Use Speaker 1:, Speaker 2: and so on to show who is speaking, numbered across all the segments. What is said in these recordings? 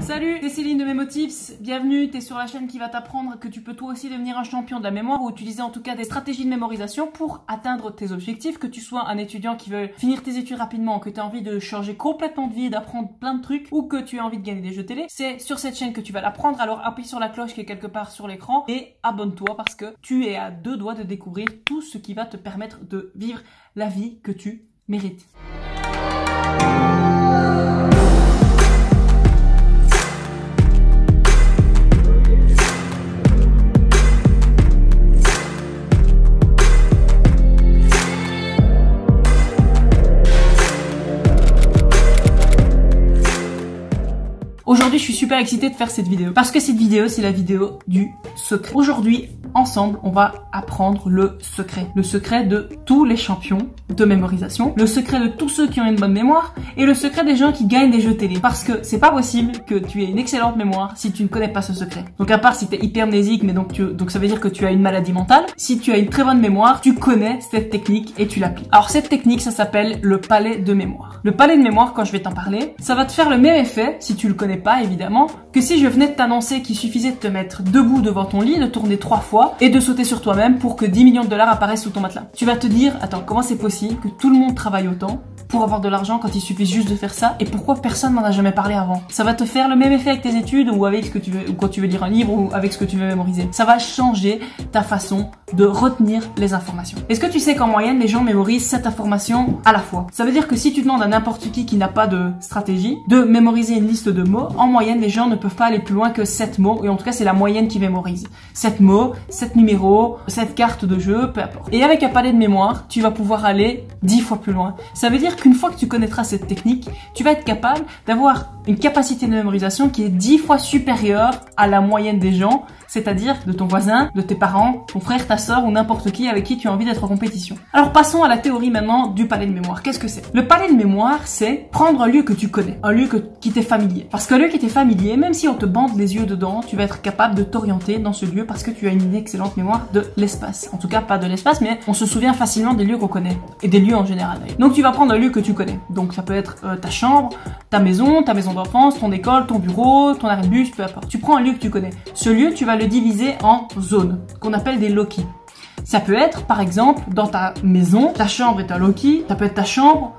Speaker 1: Salut, c'est Céline de MemoTips, bienvenue, t'es sur la chaîne qui va t'apprendre que tu peux toi aussi devenir un champion de la mémoire ou utiliser en tout cas des stratégies de mémorisation pour atteindre tes objectifs, que tu sois un étudiant qui veut finir tes études rapidement, que tu as envie de changer complètement de vie, d'apprendre plein de trucs ou que tu as envie de gagner des jeux télé, c'est sur cette chaîne que tu vas l'apprendre, alors appuie sur la cloche qui est quelque part sur l'écran et abonne-toi parce que tu es à deux doigts de découvrir tout ce qui va te permettre de vivre la vie que tu mérites. Aujourd'hui, je suis super excitée de faire cette vidéo parce que cette vidéo, c'est la vidéo du secret. Aujourd'hui, ensemble, on va apprendre le secret de tous les champions de mémorisation, le secret de tous ceux qui ont une bonne mémoire et le secret des gens qui gagnent des jeux télé. Parce que c'est pas possible que tu aies une excellente mémoire si tu ne connais pas ce secret. Donc à part si t'es hypermnésique, mais donc ça veut dire que tu as une maladie mentale. Si tu as une très bonne mémoire, tu connais cette technique et tu l'appliques. Alors cette technique, ça s'appelle le palais de mémoire. Le palais de mémoire, quand je vais t'en parler, ça va te faire le même effet, si tu le connais pas évidemment, que si je venais de t'annoncer qu'il suffisait de te mettre debout devant ton lit, de tourner 3 fois et de sauter sur toi-même pour que 10 millions de dollars apparaissent sous ton matelas. Tu vas te dire, attends, comment c'est possible que tout le monde travaille autant pour avoir de l'argent quand il suffit juste de faire ça et pourquoi personne m'en a jamais parlé avant? Ça va te faire le même effet avec tes études ou avec ce que tu veux, ou quand tu veux lire un livre ou avec ce que tu veux mémoriser. Ça va changer ta façon de retenir les informations. Est-ce que tu sais qu'en moyenne, les gens mémorisent 7 informations à la fois? Ça veut dire que si tu demandes à n'importe qui n'a pas de stratégie de mémoriser une liste de mots, en moyenne, les gens ne peuvent pas aller plus loin que 7 mots et en tout cas, c'est la moyenne qui mémorise. 7 mots, 7 numéros, 7 cartes de jeu, peu importe. Et avec un palais de mémoire, tu vas pouvoir aller 10 fois plus loin. Ça veut dire qu'une fois que tu connaîtras cette technique, tu vas être capable d'avoir une capacité de mémorisation qui est 10 fois supérieure à la moyenne des gens, c'est-à-dire de ton voisin, de tes parents, ton frère, ta sœur ou n'importe qui avec qui tu as envie d'être en compétition. Alors passons à la théorie maintenant du palais de mémoire. Qu'est-ce que c'est? Le palais de mémoire, c'est prendre un lieu que tu connais, un lieu qui t'est familier. Parce qu'un lieu qui t'est familier, même si on te bande les yeux dedans, tu vas être capable de t'orienter dans ce lieu parce que tu as une excellente mémoire de l'espace. En tout cas, pas de l'espace, mais on se souvient facilement des lieux qu'on connaît et des lieux en général. Donc tu vas prendre un lieu que tu connais. Donc ça peut être ta chambre, ta maison d'enfance, ton école, ton bureau, ton arrêt de bus, peu importe. Tu prends un lieu que tu connais. Ce lieu, tu vas le diviser en zones, qu'on appelle des loci. Ça peut être, par exemple, dans ta maison, ta chambre est un loci, ça peut être ta chambre,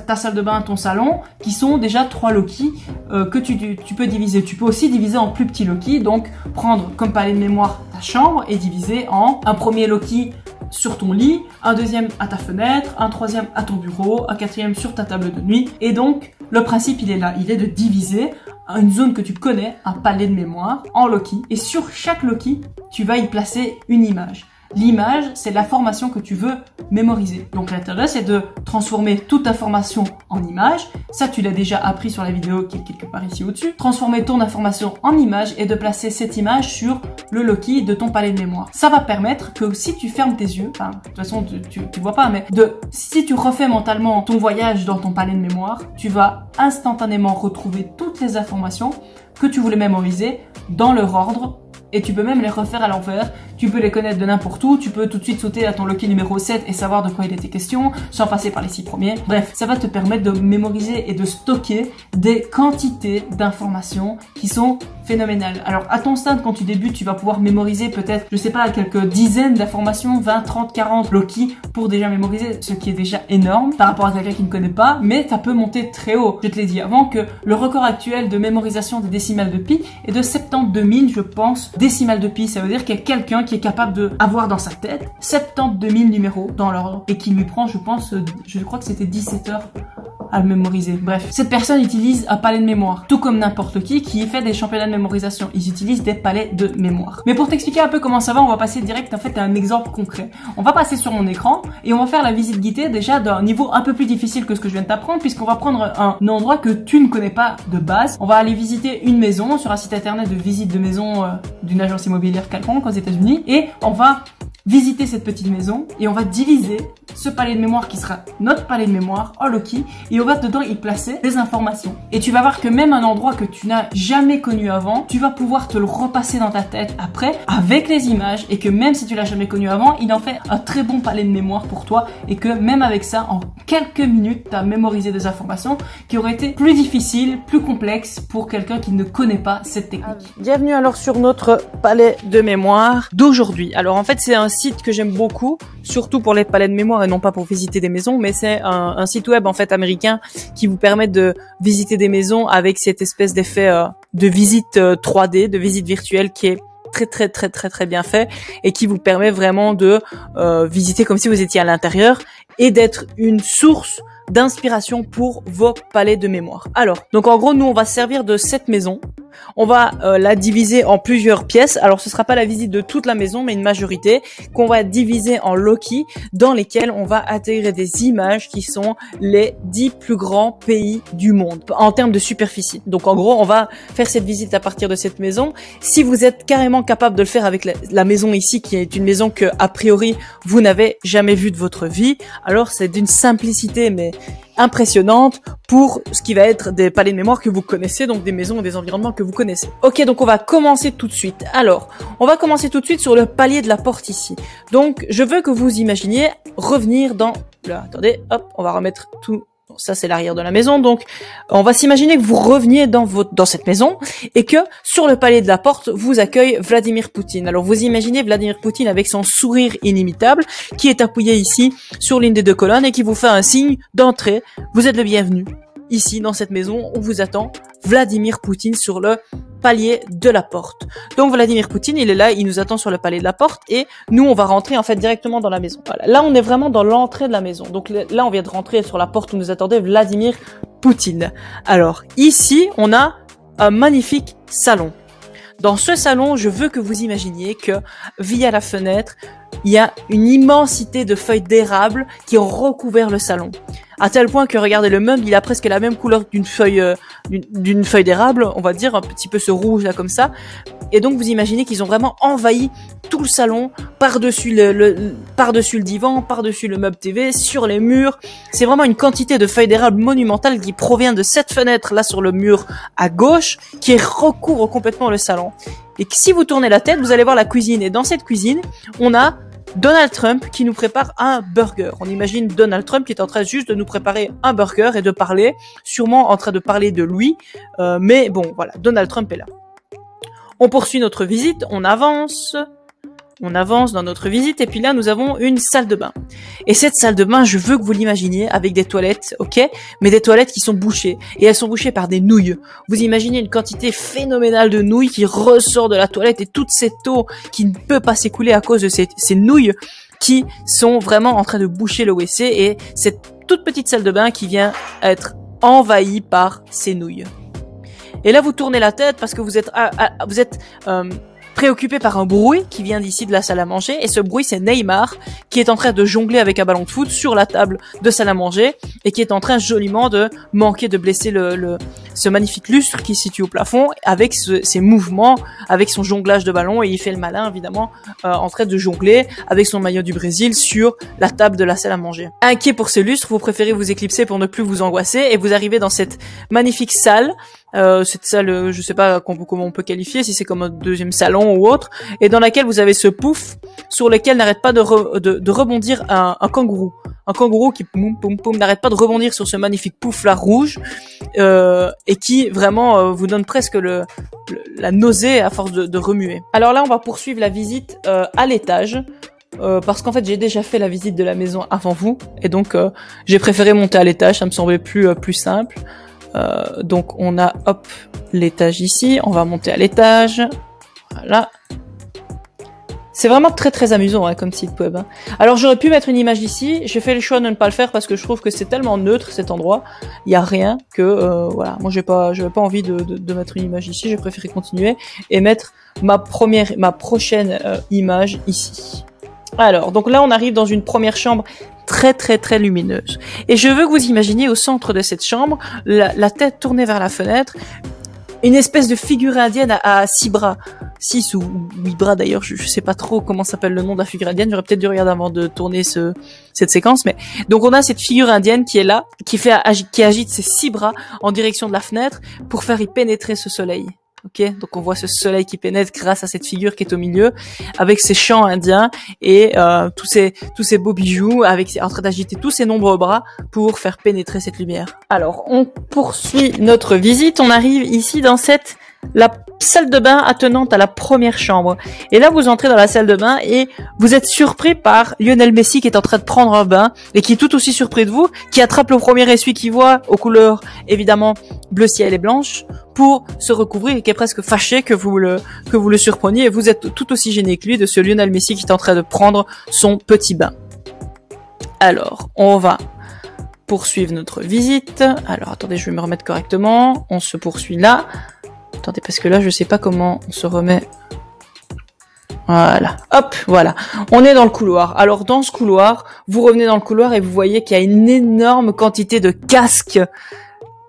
Speaker 1: ta salle de bain, ton salon, qui sont déjà 3 loci que tu peux diviser. Tu peux aussi diviser en plus petits loci, donc prendre comme palais de mémoire ta chambre et diviser en un premier loci sur ton lit, un deuxième à ta fenêtre, un troisième à ton bureau, un quatrième sur ta table de nuit. Et donc, le principe, il est là. Il est de diviser une zone que tu connais, un palais de mémoire, en loci. Et sur chaque loci, tu vas y placer une image. L'image, c'est l'information que tu veux mémoriser. Donc l'intérêt, c'est de transformer toute information en image. Ça, tu l'as déjà appris sur la vidéo qui est quelque part ici au-dessus. Transformer ton information en image et de placer cette image sur le loci de ton palais de mémoire. Ça va permettre que si tu fermes tes yeux, enfin, de toute façon, tu vois pas, mais si tu refais mentalement ton voyage dans ton palais de mémoire, tu vas instantanément retrouver toutes les informations que tu voulais mémoriser dans leur ordre. Et tu peux même les refaire à l'envers, tu peux les connaître de n'importe où, tu peux tout de suite sauter à ton loci numéro 7 et savoir de quoi il était question, sans passer par les 6 premiers. Bref, ça va te permettre de mémoriser et de stocker des quantités d'informations qui sont phénoménales. Alors à ton stade, quand tu débutes, tu vas pouvoir mémoriser peut-être, je sais pas, quelques dizaines d'informations, 20, 30, 40 loci pour déjà mémoriser, ce qui est déjà énorme par rapport à quelqu'un qui ne connaît pas, mais ça peut monter très haut. Je te l'ai dit avant que le record actuel de mémorisation des décimales de pi est de 72 000, je pense, décimales de pi. Ça veut dire qu'il y a quelqu'un qui est capable de avoir dans sa tête 72 000 numéros dans l'ordre et qui lui prend, je pense, je crois que c'était 17 heures à le mémoriser. Bref, cette personne utilise un palais de mémoire, tout comme n'importe qui fait des championnats de mémorisation. Ils utilisent des palais de mémoire. Mais pour t'expliquer un peu comment ça va, on va passer direct en fait à un exemple concret. On va passer sur mon écran et on va faire la visite guidée déjà d'un niveau un peu plus difficile que ce que je viens de t'apprendre, puisqu'on va prendre un endroit que tu ne connais pas de base. On va aller visiter une maison sur un site internet de visite de maison d'une agence immobilière quelconque aux États-Unis et on va visiter cette petite maison et on va diviser ce palais de mémoire qui sera notre palais de mémoire en Loki et on va dedans y placer des informations. Et tu vas voir que même un endroit que tu n'as jamais connu avant, tu vas pouvoir te le repasser dans ta tête après avec les images et que même si tu l'as jamais connu avant, il en fait un très bon palais de mémoire pour toi et que même avec ça, en quelques minutes, tu as mémorisé des informations qui auraient été plus difficiles, plus complexes pour quelqu'un qui ne connaît pas cette technique. Bienvenue alors sur notre palais de mémoire d'aujourd'hui. Alors en fait, c'est un site que j'aime beaucoup, surtout pour les palais de mémoire et non pas pour visiter des maisons, mais c'est un site web en fait américain qui vous permet de visiter des maisons avec cette espèce d'effet de visite 3D, de visite virtuelle qui est très bien fait et qui vous permet vraiment de visiter comme si vous étiez à l'intérieur et d'être une source d'inspiration pour vos palais de mémoire. Alors, donc en gros, nous on va servir de cette maison. On va la diviser en plusieurs pièces. Alors ce sera pas la visite de toute la maison, mais une majorité qu'on va diviser en Loki, dans lesquels on va intégrer des images qui sont les 10 plus grands pays du monde en termes de superficie. Donc en gros, on va faire cette visite à partir de cette maison. Si vous êtes carrément capable de le faire avec la maison ici, qui est une maison que a priori vous n'avez jamais vue de votre vie, alors c'est d'une simplicité mais impressionnante pour ce qui va être des palais de mémoire que vous connaissez, donc des maisons et des environnements que vous connaissez. Ok, donc on va commencer tout de suite. Alors, on va commencer tout de suite sur le palier de la porte ici. Donc, je veux que vous imaginiez revenir dans... Là, attendez, hop, on va remettre tout... Bon, ça c'est l'arrière de la maison, donc on va s'imaginer que vous reveniez dans cette maison et que sur le palier de la porte vous accueille Vladimir Poutine. Alors vous imaginez Vladimir Poutine avec son sourire inimitable qui est appuyé ici sur l'une des deux colonnes et qui vous fait un signe d'entrée. Vous êtes le bienvenu. Ici, dans cette maison, on vous attend. Vladimir Poutine sur le palier de la porte. Donc Vladimir Poutine, il est là, il nous attend sur le palier de la porte et nous, on va rentrer en fait directement dans la maison. Voilà. Là, on est vraiment dans l'entrée de la maison. Donc là, on vient de rentrer sur la porte où nous attendait Vladimir Poutine. Alors, ici, on a un magnifique salon. Dans ce salon, je veux que vous imaginiez que via la fenêtre, il y a une immensité de feuilles d'érable qui ont recouvert le salon. À tel point que, regardez, le meuble, il a presque la même couleur d'une feuille d'érable, on va dire, un petit peu ce rouge là comme ça. Et donc, vous imaginez qu'ils ont vraiment envahi tout le salon, par-dessus le divan, par-dessus le meuble TV, sur les murs. C'est vraiment une quantité de feuilles d'érable monumentale qui provient de cette fenêtre là sur le mur à gauche, qui recouvre complètement le salon. Et que si vous tournez la tête, vous allez voir la cuisine. Et dans cette cuisine, on a Donald Trump qui nous prépare un burger. On imagine Donald Trump qui est en train juste de nous préparer un burger et de parler, sûrement en train de parler de lui. Mais bon, voilà, Donald Trump est là. On poursuit notre visite, on avance dans notre visite et puis là nous avons une salle de bain. Et cette salle de bain, je veux que vous l'imaginiez avec des toilettes, ok, mais des toilettes qui sont bouchées et elles sont bouchées par des nouilles. Vous imaginez une quantité phénoménale de nouilles qui ressort de la toilette et toute cette eau qui ne peut pas s'écouler à cause de ces nouilles qui sont vraiment en train de boucher le WC et cette toute petite salle de bain qui vient être envahie par ces nouilles. Et là vous tournez la tête parce que vous êtes préoccupé par un bruit qui vient d'ici de la salle à manger et ce bruit c'est Neymar qui est en train de jongler avec un ballon de foot sur la table de salle à manger et qui est en train joliment de manquer de blesser ce magnifique lustre qui se situe au plafond avec ses mouvements, avec son jonglage de ballon et il fait le malin évidemment en train de jongler avec son maillot du Brésil sur la table de la salle à manger. Inquiet pour ce lustre, vous préférez vous éclipser pour ne plus vous angoisser et vous arrivez dans cette magnifique salle. Cette salle, je sais pas comment on peut qualifier, si c'est comme un deuxième salon ou autre, et dans laquelle vous avez ce pouf sur lequel n'arrête pas de rebondir un kangourou. Un kangourou qui n'arrête pas de rebondir sur ce magnifique pouf là rouge et qui vraiment vous donne presque la nausée à force de remuer. Alors là, on va poursuivre la visite à l'étage. Parce qu'en fait j'ai déjà fait la visite de la maison avant vous et donc j'ai préféré monter à l'étage, ça me semblait plus simple. Donc on a hop l'étage ici, on va monter à l'étage, voilà. C'est vraiment très amusant hein, comme site web. Hein. Alors j'aurais pu mettre une image ici, j'ai fait le choix de ne pas le faire parce que je trouve que c'est tellement neutre cet endroit, il y a rien que voilà, moi j'avais pas envie de mettre une image ici, j'ai préféré continuer et mettre ma prochaine image ici. Alors donc là on arrive dans une première chambre très lumineuse. Et je veux que vous imaginiez au centre de cette chambre, la tête tournée vers la fenêtre, une espèce de figure indienne à 6 bras. 6 ou 8 bras d'ailleurs, je sais pas trop comment s'appelle le nom de la figure indienne, j'aurais peut-être dû regarder avant de tourner cette séquence, mais donc on a cette figure indienne qui est là, qui agite ses 6 bras en direction de la fenêtre pour faire y pénétrer ce soleil. Ok, donc on voit ce soleil qui pénètre grâce à cette figure qui est au milieu, avec ses chants indiens et tous ces beaux bijoux, en train d'agiter tous ses nombreux bras pour faire pénétrer cette lumière. Alors, on poursuit notre visite. On arrive ici dans la salle de bain attenante à la première chambre. Et là, vous entrez dans la salle de bain et vous êtes surpris par Lionel Messi qui est en train de prendre un bain et qui est tout aussi surpris de vous, qui attrape le premier essuie qu'il voit aux couleurs évidemment bleu ciel et blanche pour se recouvrir et qui est presque fâché que vous le surpreniez et vous êtes tout aussi gêné que lui de ce Lionel Messi qui est en train de prendre son petit bain. Alors, on va poursuivre notre visite. Alors, attendez, je vais me remettre correctement. On se poursuit là. Attendez, parce que là, je sais pas comment on se remet. Voilà. Hop, voilà. On est dans le couloir. Alors, dans ce couloir, vous revenez dans le couloir et vous voyez qu'il y a une énorme quantité de casques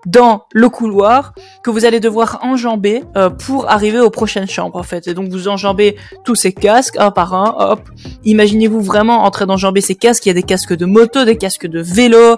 Speaker 1: dans le couloir que vous allez devoir enjamber pour arriver aux prochaines chambres en fait. Et donc vous enjambez tous ces casques un par un, hop. Imaginez-vous vraiment en train d'enjamber ces casques. Il y a des casques de moto, des casques de vélo,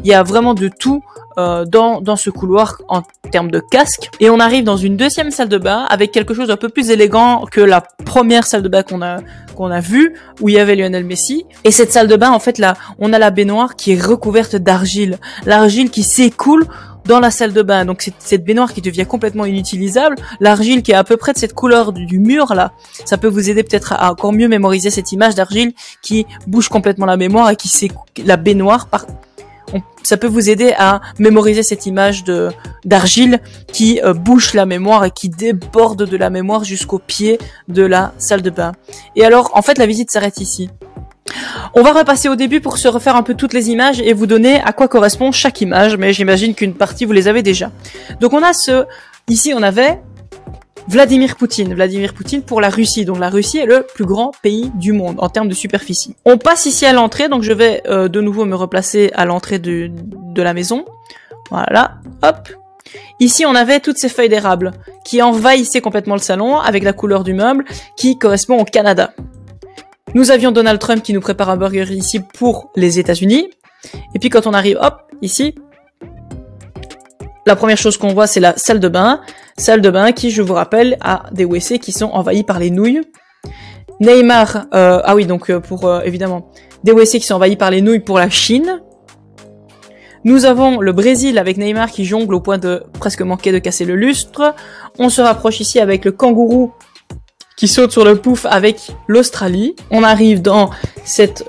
Speaker 1: il y a vraiment de tout dans ce couloir en termes de casques. Et on arrive dans une deuxième salle de bain avec quelque chose d'un peu plus élégant que la première salle de bain qu'on a vue où il y avait Lionel Messi. Et cette salle de bain en fait là, on a la baignoire qui est recouverte d'argile, l'argile qui s'écoule dans la salle de bain. Donc c'est cette baignoire qui devient complètement inutilisable. L'argile qui est à peu près de cette couleur du mur là, ça peut vous aider peut-être à encore mieux mémoriser cette image d'argile qui bouge complètement la mémoire et qui la baignoire ça peut vous aider à mémoriser cette image d'argile qui bouche la mémoire et qui déborde de la mémoire jusqu'au pied de la salle de bain. Et alors en fait la visite s'arrête ici. On va repasser au début pour se refaire un peu toutes les images et vous donner à quoi correspond chaque image, mais j'imagine qu'une partie vous les avez déjà. Donc on a ici on avait Vladimir Poutine pour la Russie. Donc la Russie est le plus grand pays du monde en termes de superficie. On passe ici à l'entrée, donc je vais de nouveau me replacer à l'entrée de la maison. Voilà, hop. Ici, on avait toutes ces feuilles d'érable qui envahissaient complètement le salon avec la couleur du meuble qui correspond au Canada. Nous avions Donald Trump qui nous prépare un burger ici pour les États-Unis. Et puis quand on arrive, hop, ici, la première chose qu'on voit, c'est la salle de bain. Salle de bain qui, je vous rappelle, a des WC qui sont envahis par les nouilles. Neymar, évidemment, des WC qui sont envahis par les nouilles pour la Chine. Nous avons le Brésil avec Neymar qui jongle au point de presque manquer de casser le lustre. On se rapproche ici avec le kangourou qui saute sur le pouf avec l'Australie. On arrive dans cette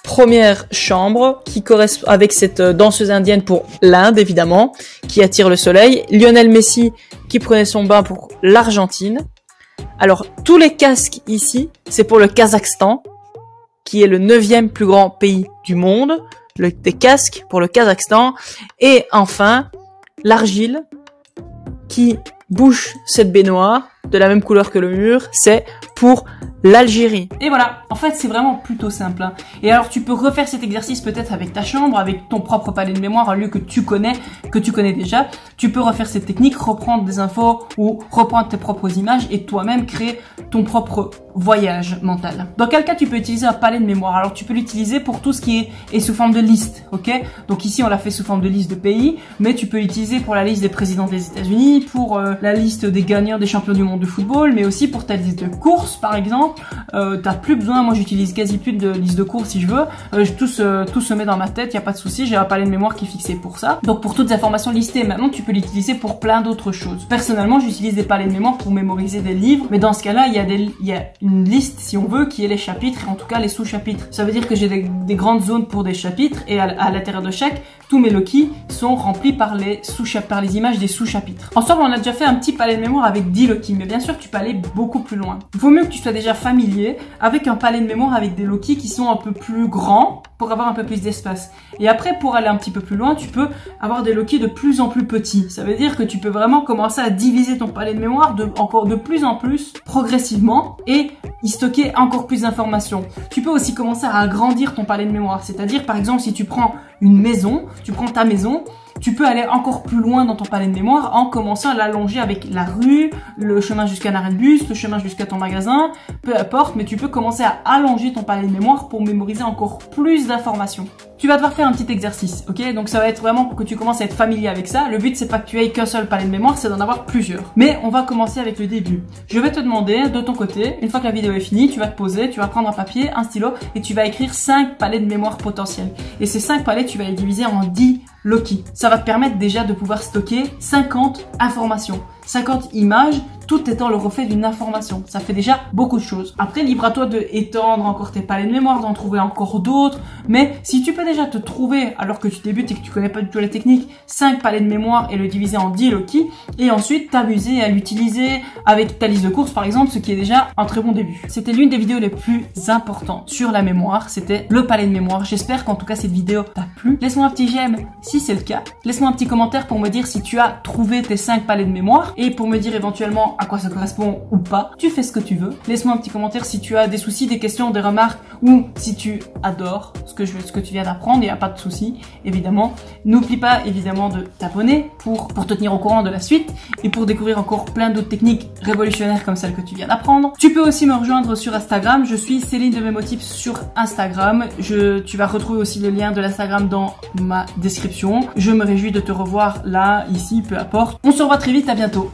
Speaker 1: première chambre qui correspond avec cette danseuse indienne pour l'Inde évidemment, qui attire le soleil. Lionel Messi qui prenait son bain pour l'Argentine. Alors tous les casques ici, c'est pour le Kazakhstan, qui est le 9e plus grand pays du monde. Des casques pour le Kazakhstan. Et enfin, l'argile qui bouche cette baignoire de la même couleur que le mur, c'est pour l'Algérie. Et voilà, en fait c'est vraiment plutôt simple. Hein. Et alors tu peux refaire cet exercice peut-être avec ta chambre, avec ton propre palais de mémoire, un lieu que tu connais déjà. Tu peux refaire cette technique, reprendre des infos ou reprendre tes propres images et toi-même créer ton propre voyage mental. Dans quel cas tu peux utiliser un palais de mémoire? Alors tu peux l'utiliser pour tout ce qui est sous forme de liste, ok? Donc ici on l'a fait sous forme de liste de pays, mais tu peux l'utiliser pour la liste des présidents des États-Unis, pour la liste des gagnants des champions du monde de football, mais aussi pour ta liste de courses par exemple. T'as plus besoin, moi j'utilise quasi plus de liste de courses si je veux, tout se met dans ma tête, y a pas de souci, j'ai un palais de mémoire qui est fixé pour ça. Donc pour toutes les informations listées, maintenant tu peux l'utiliser pour plein d'autres choses. Personnellement j'utilise des palais de mémoire pour mémoriser des livres, mais dans ce cas-là il y a une liste si on veut qui est les chapitres et en tout cas les sous-chapitres. Ça veut dire que j'ai des grandes zones pour des chapitres et à l'intérieur de chaque, tous mes Loki sont remplis par les images des sous-chapitres. Ensemble on a déjà fait un petit palais de mémoire avec 10 Loki, mais bien sûr tu peux aller beaucoup plus loin. Il vaut mieux que tu sois déjà familier avec un palais de mémoire avec des Loki qui sont un peu plus grands pour avoir un peu plus d'espace. Et après pour aller un petit peu plus loin, tu peux avoir des Loki de plus en plus petits. Ça veut dire que tu peux vraiment commencer à diviser ton palais de mémoire encore de plus en plus progressivement et y stocker encore plus d'informations. Tu peux aussi commencer à agrandir ton palais de mémoire, c'est-à-dire par exemple si tu prends une maison, tu prends ta maison tu peux aller encore plus loin dans ton palais de mémoire en commençant à l'allonger avec la rue, le chemin jusqu'à un arrêt de bus, le chemin jusqu'à ton magasin, peu importe, mais tu peux commencer à allonger ton palais de mémoire pour mémoriser encore plus d'informations. Tu vas devoir faire un petit exercice, ok? Donc ça va être vraiment pour que tu commences à être familier avec ça. Le but c'est pas que tu aies qu'un seul palais de mémoire, c'est d'en avoir plusieurs. Mais on va commencer avec le début. Je vais te demander de ton côté, une fois que la vidéo est finie, tu vas te poser, tu vas prendre un papier, un stylo et tu vas écrire 5 palais de mémoire potentiels. Et ces 5 palais, tu vas les diviser en 10 Loki. Ça va te permettre déjà de pouvoir stocker 50 informations, 50 images, tout étant le reflet d'une information. Ça fait déjà beaucoup de choses. Après, libre à toi de étendre encore tes palais de mémoire, d'en trouver encore d'autres. Mais si tu peux déjà te trouver, alors que tu débutes et que tu connais pas du tout la technique, 5 palais de mémoire et le diviser en 10 Loki, et ensuite t'amuser à l'utiliser avec ta liste de courses par exemple, ce qui est déjà un très bon début. C'était l'une des vidéos les plus importantes sur la mémoire, c'était le palais de mémoire. J'espère qu'en tout cas cette vidéo t'a plu. Laisse-moi un petit j'aime si c'est le cas. Laisse-moi un petit commentaire pour me dire si tu as trouvé tes 5 palais de mémoire et pour me dire éventuellement à quoi ça correspond ou pas. Tu fais ce que tu veux. Laisse-moi un petit commentaire si tu as des soucis, des questions, des remarques ou si tu adores ce que tu viens d'apprendre. Il n'y a pas de souci, évidemment. N'oublie pas évidemment de t'abonner pour te tenir au courant de la suite et pour découvrir encore plein d'autres techniques révolutionnaires comme celles que tu viens d'apprendre. Tu peux aussi me rejoindre sur Instagram. Je suis Céline de Memotips sur Instagram. Tu vas retrouver aussi le lien de l'Instagram dans ma description. Je me réjouis de te revoir là, ici, peu importe. On se revoit très vite, à bientôt.